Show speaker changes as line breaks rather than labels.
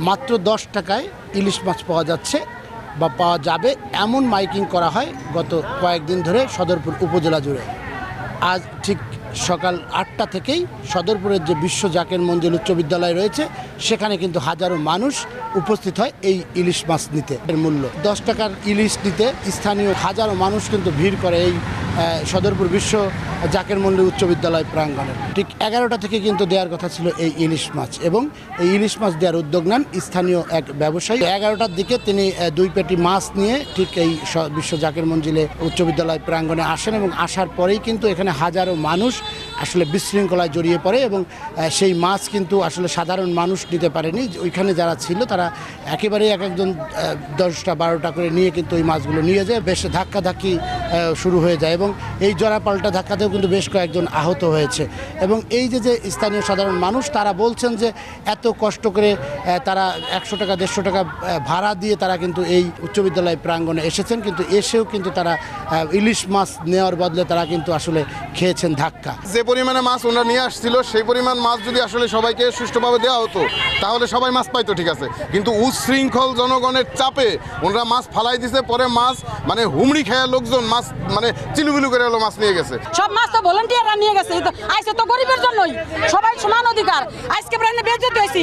মাত্র 10 টাকায় ইলিশ মাছ পাওয়া যাচ্ছে বা পাওয়া যাবে এমন মাইকিং করা হয় গত কয়েকদিন ধরে সদরপুর উপজেলা জুড়ে। আজ ঠিক সকাল 8টা থেকেই সদরপুরের যে বিশ্ব জাকের মঞ্জিল উচ্চ বিদ্যালয় রয়েছে সেখানে কিন্তু হাজারো মানুষ উপস্থিত হয় এই ইলিশ মাছ নিতে। এর মূল্য 10 টাকার ইলিশ নিতে স্থানীয় হাজারো মানুষ কিন্তু ভিড় করে এই সদরপুর বিশ্ব জাকের মঞ্জিল উচ্চ বিদ্যালয় প্রাঙ্গণে। ঠিক 11টা থেকে কিন্তু দেওয়ার কথা ছিল এই ইলিশ মাছ, এবং এই ইলিশ মাছ দেওয়ার উদ্যোগ নেন স্থানীয় এক ব্যবসায়ী। 11টার দিকে তিনি 2 পেটি মাছ নিয়ে ঠিক এই বিশ্ব জাকের মঞ্জিলে উচ্চ বিদ্যালয় প্রাঙ্গণে আসেন, এবং আসার পরেই কিন্তু এখানে হাজারো মানুষ আসলে বিশৃঙ্খলায় জড়িয়ে পড়ে, এবং সেই মাছ কিন্তু আসলে সাধারণ মানুষ নিতে পারেনি। ওইখানে যারা ছিল তারা একেবারেই এক একজন 10টা 12টা করে নিয়ে কিন্তু ওই মাছগুলো নিয়ে যায়। বেশ ধাক্কাধাক্কি শুরু হয়ে যায়, এবং এই জোড়াপাল্টা ধাক্কাতেও কিন্তু বেশ কয়েকজন আহত হয়েছে। এবং এই যে স্থানীয় সাধারণ মানুষ তারা বলছেন যে এত কষ্ট করে তারা 100 টাকা 150 টাকা ভাড়া দিয়ে তারা কিন্তু এই উচ্চ বিদ্যালয় প্রাঙ্গণে এসেছেন, কিন্তু এসেও কিন্তু তারা ইলিশ মাছ নেওয়ার বদলে তারা কিন্তু আসলে খেয়েছেন ধাক্কা।
যে পরিমাণে মাছ ওনারা নিয়ে আসছিল সেই পরিমাণ মাছ যদি আসলে সবাইকে সুষ্ঠুভাবে দেওয়া হতো তাহলে সবাই মাছ পাইতো, ঠিক আছে, কিন্তু উচ্ছৃঙ্খল জনগণের চাপে ওনারা মাছ ফালাই দিছে। পরে মাছ মানে হুমড়ি খেয়ে লোকজন মাছ মানে চিলুবিলু করে মাছ নিয়ে গেছে।
সব মাছ তো ভলান্টিয়াররা নিয়ে গেছে, আইসে তো গরিবের জন্যই, সবাই সমান অধিকার। আজকে বেজতি হয়েছি।